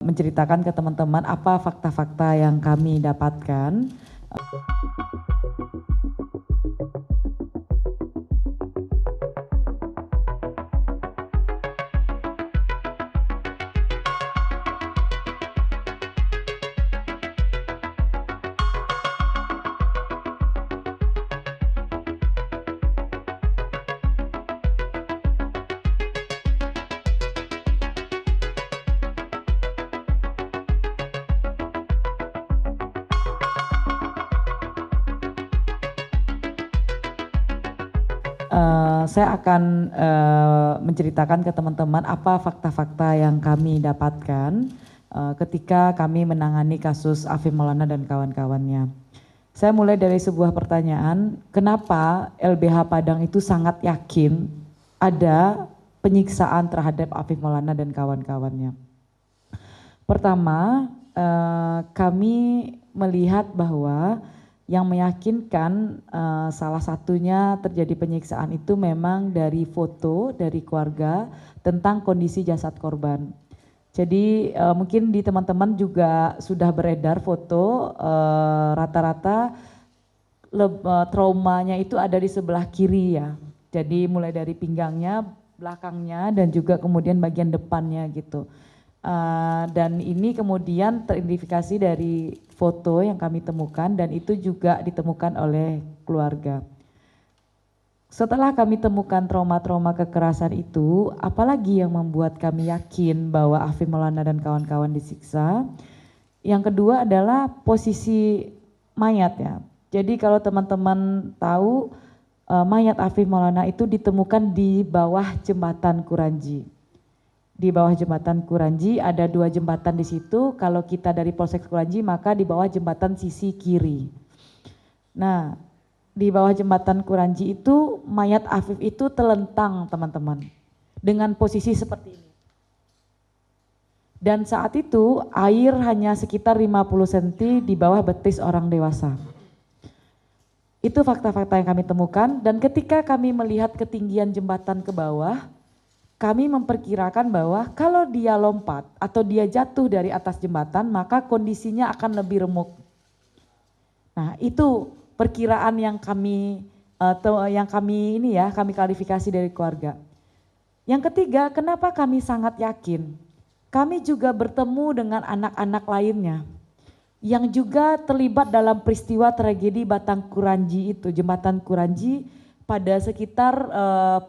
menceritakan ke teman-teman apa fakta-fakta yang kami dapatkan. Saya akan menceritakan ke teman-teman apa fakta-fakta yang kami dapatkan ketika kami menangani kasus Afif Maulana dan kawan-kawannya. Saya mulai dari sebuah pertanyaan, kenapa LBH Padang itu sangat yakin ada penyiksaan terhadap Afif Maulana dan kawan-kawannya. Pertama, kami melihat bahwa yang meyakinkan salah satunya terjadi penyiksaan itu memang dari foto dari keluarga tentang kondisi jasad korban. Jadi mungkin di teman-teman juga sudah beredar foto rata-rata traumanya itu ada di sebelah kiri ya. Jadi mulai dari pinggangnya, belakangnya dan juga kemudian bagian depannya gitu. Dan ini kemudian teridentifikasi dari foto yang kami temukan dan itu juga ditemukan oleh keluarga. Setelah kami temukan trauma-trauma kekerasan itu, apalagi yang membuat kami yakin bahwa Afif Maulana dan kawan-kawan disiksa? Yang kedua adalah posisi mayat ya. Jadi kalau teman-teman tahu mayat Afif Maulana itu ditemukan di bawah jembatan Kuranji. Di bawah jembatan Kuranji ada 2 jembatan di situ. Kalau kita dari Polsek Kuranji maka di bawah jembatan sisi kiri. Nah, di bawah jembatan Kuranji itu mayat Afif itu telentang teman-teman dengan posisi seperti ini. Dan saat itu air hanya sekitar 50 cm di bawah betis orang dewasa. Itu fakta-fakta yang kami temukan dan ketika kami melihat ketinggian jembatan ke bawah, kami memperkirakan bahwa kalau dia lompat atau dia jatuh dari atas jembatan maka kondisinya akan lebih remuk. Nah itu perkiraan yang kami klarifikasi dari keluarga. Yang ketiga, kenapa kami sangat yakin? Kami juga bertemu dengan anak-anak lainnya yang juga terlibat dalam peristiwa tragedi Batang Kuranji itu, jembatan Kuranji. Pada sekitar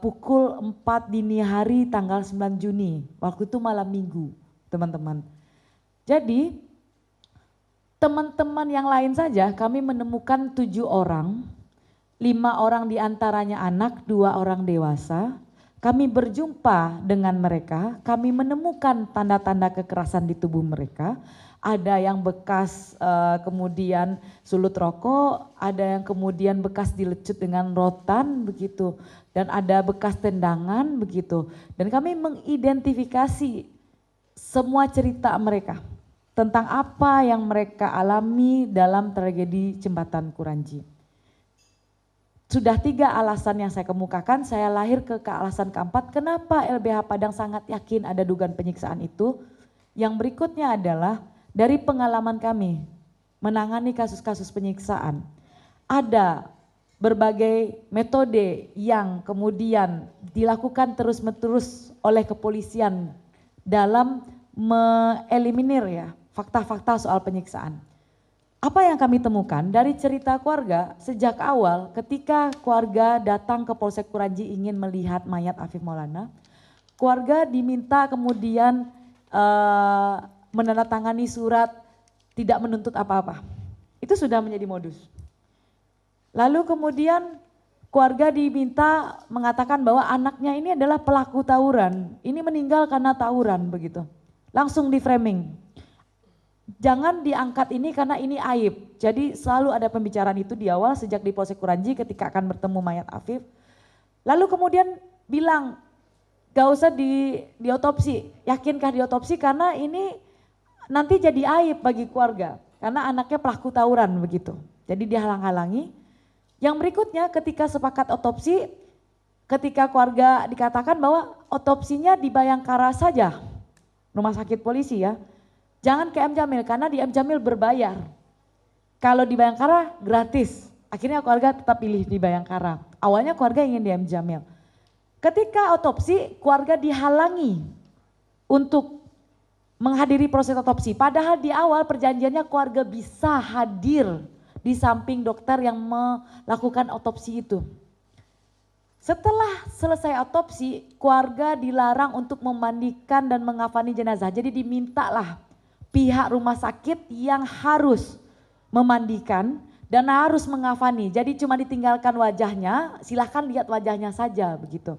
pukul 4 dini hari tanggal 9 Juni, waktu itu malam minggu teman-teman. Jadi teman-teman yang lain saja kami menemukan 7 orang, 5 orang diantaranya anak, 2 orang dewasa. Kami berjumpa dengan mereka, kami menemukan tanda-tanda kekerasan di tubuh mereka. Ada yang bekas kemudian sulut rokok, ada yang kemudian bekas dilecut dengan rotan begitu, dan ada bekas tendangan begitu. Dan kami mengidentifikasi semua cerita mereka tentang apa yang mereka alami dalam tragedi jembatan Kuranji. Sudah 3 alasan yang saya kemukakan, saya lahir ke alasan keempat, kenapa LBH Padang sangat yakin ada dugaan penyiksaan itu. Yang berikutnya adalah dari pengalaman kami menangani kasus-kasus penyiksaan, ada berbagai metode yang kemudian dilakukan terus-menerus oleh kepolisian dalam mengeliminir ya fakta-fakta soal penyiksaan. Apa yang kami temukan dari cerita keluarga sejak awal ketika keluarga datang ke Polsek Kuranji ingin melihat mayat Afif Maulana, keluarga diminta kemudian menandatangani surat tidak menuntut apa-apa. Itu sudah menjadi modus. Lalu kemudian keluarga diminta mengatakan bahwa anaknya ini adalah pelaku tawuran. Ini meninggal karena tawuran begitu. Langsung di framing. Jangan diangkat ini karena ini aib. Jadi selalu ada pembicaraan itu di awal sejak di Polsek Kuranji ketika akan bertemu mayat Afif. Lalu kemudian bilang gak usah diotopsi. Yakinkah diotopsi karena ini nanti jadi aib bagi keluarga karena anaknya pelaku tawuran begitu. Jadi dihalang-halangi. Yang berikutnya ketika sepakat otopsi, ketika keluarga dikatakan bahwa otopsinya di Bayangkara saja, rumah sakit polisi ya. Jangan ke M. Jamil karena di M. Jamil berbayar. Kalau di Bayangkara gratis. Akhirnya keluarga tetap pilih di Bayangkara. Awalnya keluarga ingin di M. Jamil. Ketika otopsi keluarga dihalangi untuk menghadiri proses otopsi. Padahal di awal perjanjiannya keluarga bisa hadir di samping dokter yang melakukan otopsi itu. Setelah selesai otopsi, keluarga dilarang untuk memandikan dan mengafani jenazah. Jadi dimintalah pihak rumah sakit yang harus memandikan dan harus mengafani. Jadi cuma ditinggalkan wajahnya, silahkan lihat wajahnya saja begitu.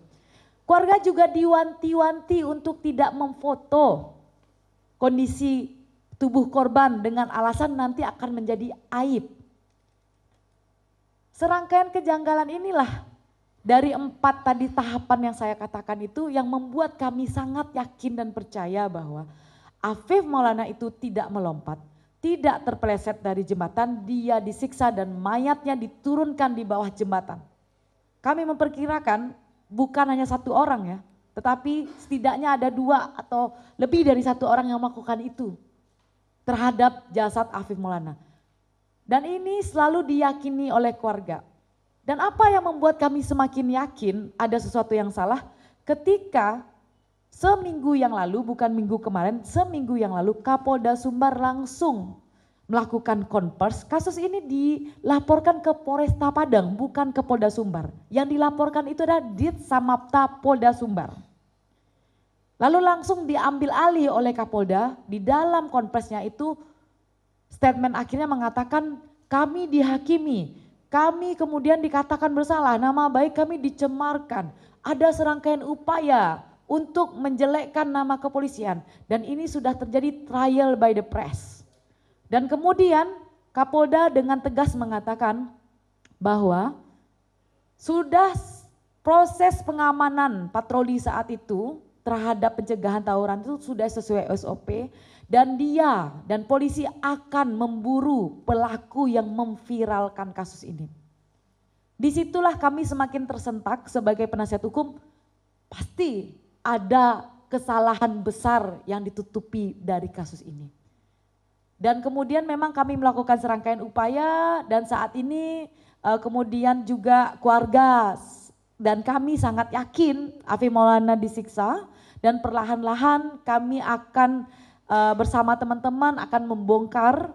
Keluarga juga diwanti-wanti untuk tidak memfoto kondisi tubuh korban dengan alasan nanti akan menjadi aib. Serangkaian kejanggalan inilah dari 4 tadi tahapan yang saya katakan itu yang membuat kami sangat yakin dan percaya bahwa Afif Maulana itu tidak melompat, tidak terpeleset dari jembatan, dia disiksa dan mayatnya diturunkan di bawah jembatan. Kami memperkirakan bukan hanya 1 orang ya, tetapi setidaknya ada 2 atau lebih dari 1 orang yang melakukan itu terhadap jasad Afif Maulana. Dan ini selalu diyakini oleh keluarga. Dan apa yang membuat kami semakin yakin ada sesuatu yang salah ketika seminggu yang lalu, bukan minggu kemarin, seminggu yang lalu Kapolda Sumbar langsung melakukan konvers. Kasus ini dilaporkan ke Polresta Padang, bukan ke Polda Sumbar. Yang dilaporkan itu adalah Ditsamapta Polda Sumbar. Lalu langsung diambil alih oleh Kapolda. Di dalam konversnya itu statement akhirnya mengatakan kami dihakimi. Kami kemudian dikatakan bersalah, nama baik kami dicemarkan. Ada serangkaian upaya untuk menjelekkan nama kepolisian. Dan ini sudah terjadi trial by the press. Dan kemudian Kapolda dengan tegas mengatakan bahwa sudah proses pengamanan patroli saat itu terhadap pencegahan tawuran itu sudah sesuai SOP. Dan dia dan polisi akan memburu pelaku yang memviralkan kasus ini. Disitulah kami semakin tersentak sebagai penasihat hukum, pasti ada kesalahan besar yang ditutupi dari kasus ini. Dan kemudian memang kami melakukan serangkaian upaya dan saat ini kemudian juga keluarga dan kami sangat yakin Afif Maulana disiksa dan perlahan-lahan kami akan bersama teman-teman akan membongkar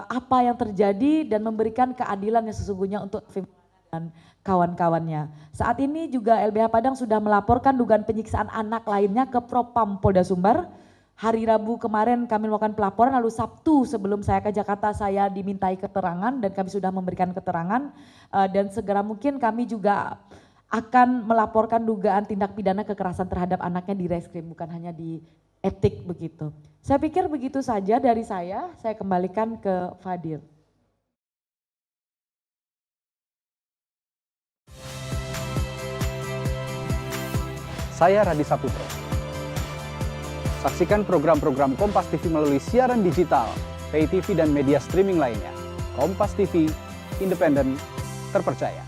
apa yang terjadi dan memberikan keadilan yang sesungguhnya untuk Afif dan kawan-kawannya. Saat ini juga LBH Padang sudah melaporkan dugaan penyiksaan anak lainnya ke Propam Polda Sumbar. Hari Rabu kemarin kami melakukan pelaporan, lalu Sabtu sebelum saya ke Jakarta saya dimintai keterangan dan kami sudah memberikan keterangan dan segera mungkin kami juga akan melaporkan dugaan tindak pidana kekerasan terhadap anaknya di reskrim, bukan hanya di etik begitu. Saya pikir begitu saja dari saya kembalikan ke Fadil. Saya Radi Saputro. Saksikan program-program Kompas TV melalui siaran digital, pay TV dan media streaming lainnya. Kompas TV, independen, terpercaya.